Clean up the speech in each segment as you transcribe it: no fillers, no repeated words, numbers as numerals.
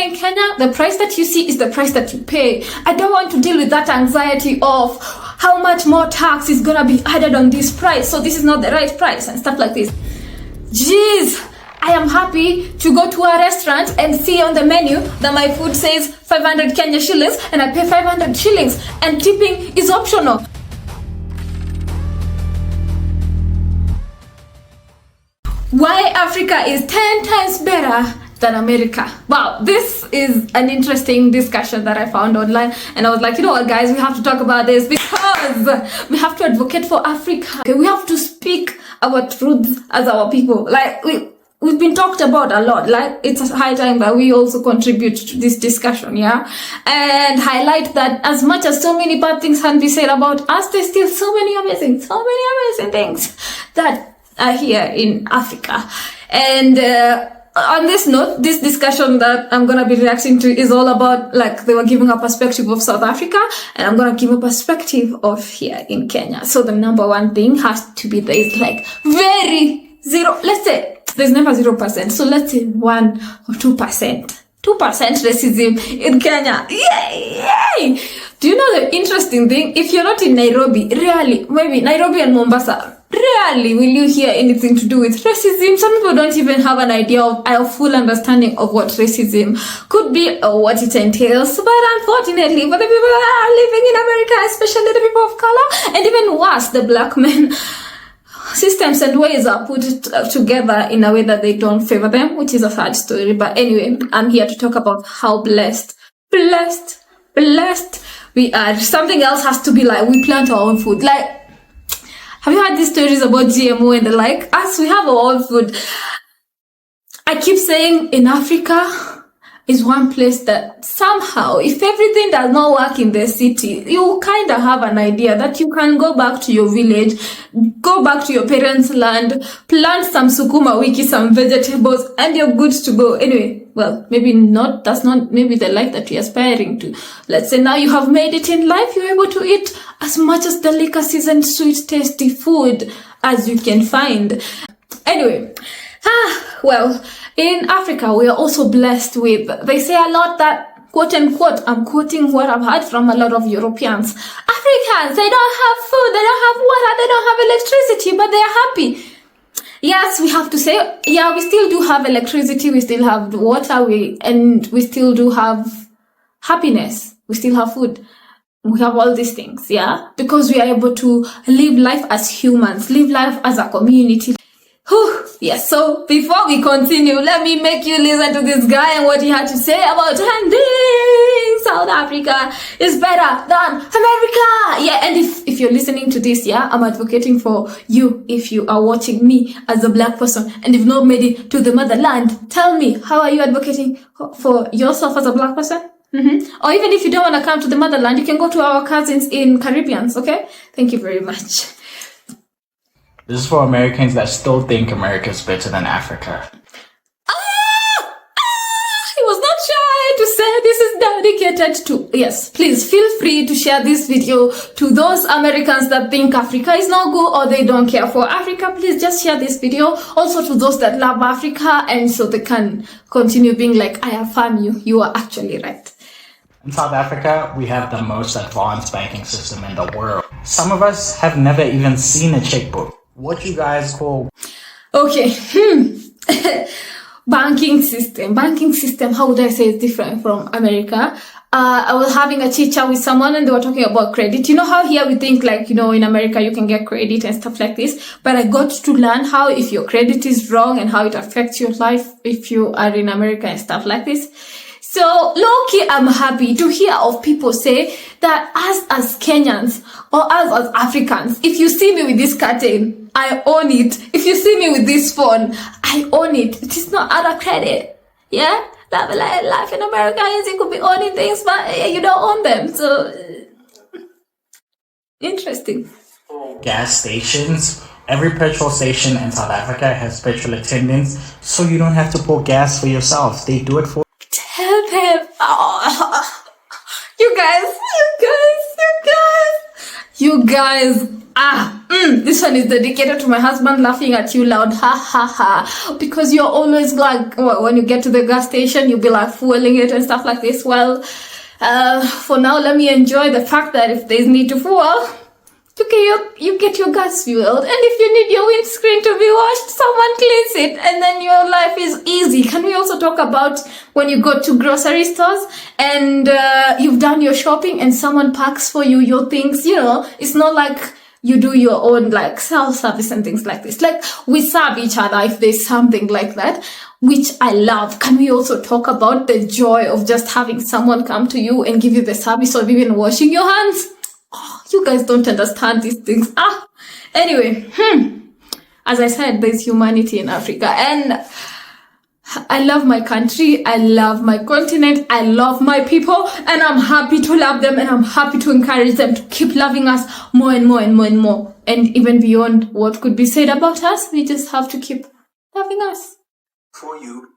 in Kenya, the price that you see is the price that you pay. I don't want to deal with that anxiety of how much more tax is gonna be added on this price, so this is not the right price and stuff like this. Jeez, I am happy to go to a restaurant and see on the menu that my food says 500 Kenya shillings and I pay 500 shillings and tipping is optional. Why Africa is 10 times better than America. Wow, this is an interesting discussion that I found online, and I was like, you know what guys, we have to talk about this because we have to advocate for Africa. Okay, we have to speak our truths as our people. Like we've been talked about a lot. Like it's a high time that we also contribute to this discussion, yeah, and highlight that as much as so many bad things can be said about us, there's still so many amazing things that are here in Africa. And on this note, this discussion that I'm gonna be reacting to is all about, like, they were giving a perspective of South Africa, and I'm gonna give a perspective of here in Kenya. So the number one thing has to be there is like very zero. Let's say there's never 0%. So let's say 1 or 2%. 2% racism in Kenya. Yay! Do you know the interesting thing? If you're not in Nairobi, rarely, maybe Nairobi and Mombasa, rarely will you hear anything to do with racism. Some people don't even have an idea of a full understanding of what racism could be or what it entails. But unfortunately, for the people that are living in America, especially the people of color, and even worse, the black men, systems and ways are put together in a way that they don't favor them, which is a sad story. But anyway, I'm here to talk about how blessed we are. Something else has to be like, we plant our own food. Like, have you heard these stories about GMO and the like? Us, we have our own food. I keep saying in Africa is one place that somehow, if everything does not work in the city, you kind of have an idea that you can go back to your village, go back to your parents' land, plant some sukuma wiki, some vegetables, and you're good to go. Anyway, well, maybe not, that's not maybe the life that you're aspiring to. Let's say now you have made it in life, you're able to eat as much as delicacies and sweet, tasty food as you can find. Anyway, well, in Africa, we are also blessed with, they say a lot that, quote unquote, I'm quoting what I've heard from a lot of Europeans. Africans, they don't have food, they don't have water, they don't have electricity, but they are happy. Yes, we have to say, yeah, we still do have electricity, we still have water, and we still do have happiness, we still have food. We have all these things, yeah? Because we are able to live life as humans, live life as a community. Whew, yes, so before we continue, let me make you listen to this guy and what he had to say about handing South Africa is better than America. Yeah, and if you're listening to this, yeah, I'm advocating for you if you are watching me as a black person and you've not made it to the motherland. Tell me, how are you advocating for yourself as a black person? Or even if you don't want to come to the motherland, you can go to our cousins in Caribbeans, okay? Thank you very much. This is for Americans that still think America is better than Africa. He was not shy to say this is dedicated to, yes, please feel free to share this video to those Americans that think Africa is not good or they don't care for Africa. Please just share this video. Also to those that love Africa, and so they can continue being like, I affirm you, you are actually right. In South Africa, we have the most advanced banking system in the world. Some of us have never even seen a checkbook. What you guys call... Okay, banking system, how would I say it's different from America? I was having a chit-chat with someone and they were talking about credit. You know how here we think like, you know, in America you can get credit and stuff like this, but I got to learn how if your credit is wrong and how it affects your life if you are in America and stuff like this. So, low-key, I'm happy to hear of people say that us as Kenyans or us as Africans, if you see me with this curtain, I own it. If you see me with this phone, I own it. It is not out of credit. Yeah? Life in America is you could be owning things, but you don't own them. So, interesting. Gas stations. Every petrol station in South Africa has petrol attendants, so you don't have to pour gas for yourself. They do it for Tell them. Oh. You guys. You guys, this one is dedicated to my husband laughing at you loud, ha ha ha, because you're always like, when you get to the gas station, you'll be like fueling it and stuff like this. Well, for now, let me enjoy the fact that if there's need to fuel, you get your gas fueled, and if you need your windscreen to be washed, someone cleans it, and then your life is easy. Can we also talk about when you go to grocery stores and you've done your shopping and someone packs for you your things? You know, it's not like you do your own like self-service and things like this. Like, we serve each other if there's something like that, which I love. Can we also talk about the joy of just having someone come to you and give you the service of even washing your hands? Oh, you guys don't understand these things. Anyway, as I said, there's humanity in Africa, and I love my country, I love my continent, I love my people, and I'm happy to love them, and I'm happy to encourage them to keep loving us more and more and more and more. And even beyond what could be said about us, we just have to keep loving us. For you,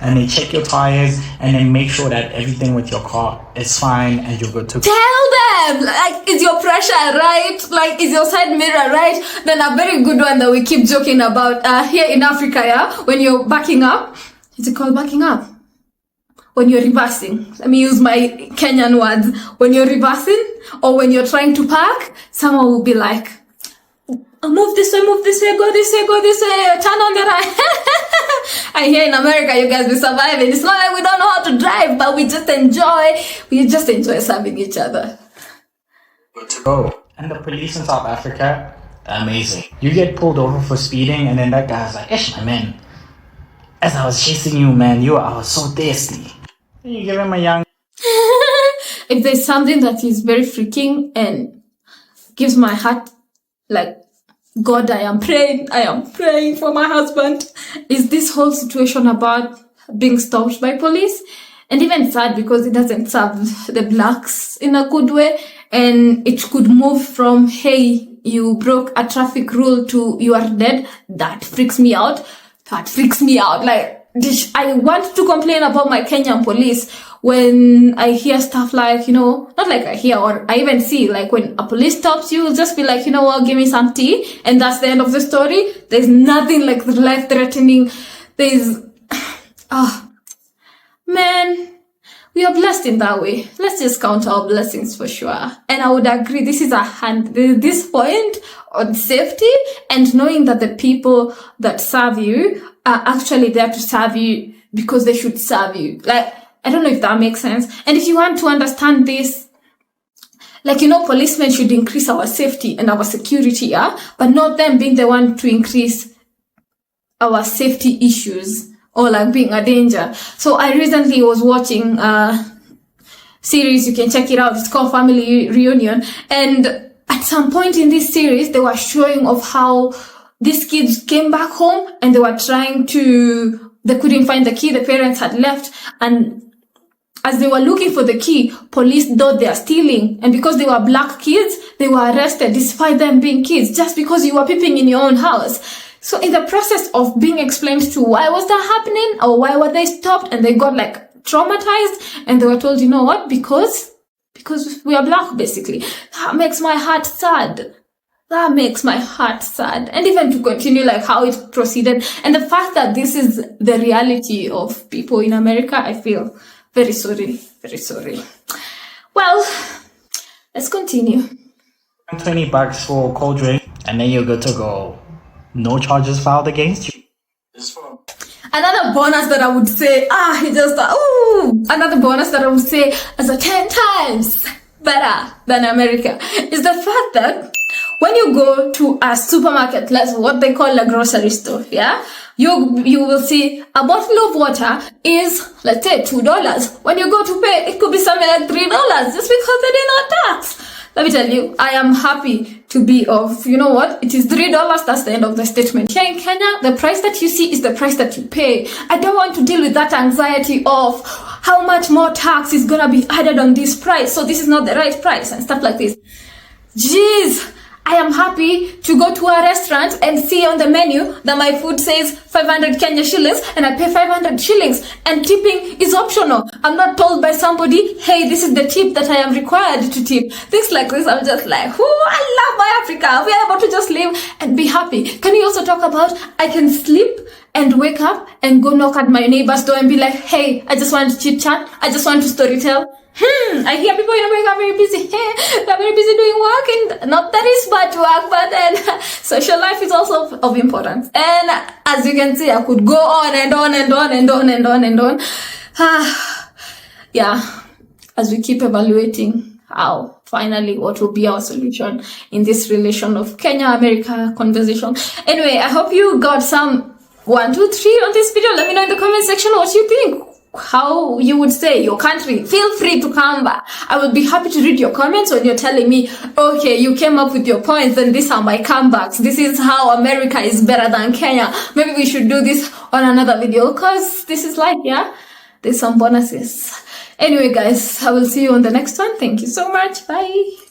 and they check your tires and then make sure that everything with your car is fine and you're good to go. Tell them, like, is your pressure right? Like, is your side mirror right? Then a very good one that we keep joking about here in Africa, yeah? When you're backing up, is it called backing up? When you're reversing. Let me use my Kenyan words. When you're reversing or when you're trying to park, someone will be like, move this way, go this way, turn on the right. And here in America, you guys be surviving. It's not like we don't know how to drive, but we just enjoy serving each other. Good to go. And the police in South Africa, amazing. You get pulled over for speeding, and then that guy's like, "Ish, my man, as I was chasing you, man, I was so thirsty." And you give him a young. If there's something that is very freaking and gives my heart, like, God, I am praying for my husband, is this whole situation about being stopped by police. And even sad because it doesn't serve the blacks in a good way. And it could move from, hey, you broke a traffic rule to you are dead. That freaks me out. Like, I want to complain about my Kenyan police when I hear stuff like, not like I hear or I even see, like, when a police stops you, just be like, give me some tea. And that's the end of the story. There's nothing like life-threatening. Man, we are blessed in that way. Let's just count our blessings for sure. And I would agree, this point on safety and knowing that the people that serve you are actually there to serve you because they should serve you. Like, I don't know if that makes sense. And if you want to understand this, like, policemen should increase our safety and our security, yeah? But not them being the one to increase our safety issues or like being a danger. So I recently was watching a series, you can check it out, it's called Family Reunion. And at some point in this series, they were showing of how these kids came back home and they couldn't find the key, the parents had left, and as they were looking for the key, police thought they are stealing. And because they were black kids, they were arrested despite them being kids, just because you were peeping in your own house. So in the process of being explained to why was that happening or why were they stopped, and they got like traumatized and they were told, you know what, because we are black, basically. That makes my heart sad. And even to continue like how it proceeded and the fact that this is the reality of people in America, I feel very sorry. Well, let's continue. $20 for a cold drink and then you're good to go. No charges filed against you. Another bonus that I would say, another bonus that I would say as a 10 times better than America is the fact that when you go to a supermarket, that's what they call a grocery store, yeah? You will see a bottle of water is, let's say, $2. When you go to pay, it could be something like $3 just because they did not tax. Let me tell you, I am happy to be of, you know what? It is $3. That's the end of the statement. Here in Kenya, the price that you see is the price that you pay. I don't want to deal with that anxiety of how much more tax is gonna be added on this price. So this is not the right price and stuff like this. Jeez. I am happy to go to a restaurant and see on the menu that my food says 500 Kenya shillings and I pay 500 shillings and tipping is optional. I'm not told by somebody, hey, this is the tip that I am required to tip. Things like this, I'm just like, I love my Africa. We are able to just live and be happy. Can we also talk about I can sleep and wake up and go knock at my neighbor's door and be like, hey, I just want to chit chat. I just want to story tell. I hear people in America are very busy. They're very busy doing work, and not that it's bad work, but then social life is also of importance. And as you can see, I could go on and on and on and on and on and on. Yeah, as we keep evaluating how finally what will be our solution in this relation of Kenya-America conversation. Anyway, I hope you got some 1, 2, 3 on this video. Let me know in the comment section what you think. How you would say your country. Feel free to come back. I will be happy to read your comments when you're telling me, okay, you came up with your points and these are my comebacks. This is how America is better than Kenya. Maybe we should do this on another video because this is like, yeah, there's some bonuses. Anyway, guys, I will see you on the next one. Thank you so much. Bye.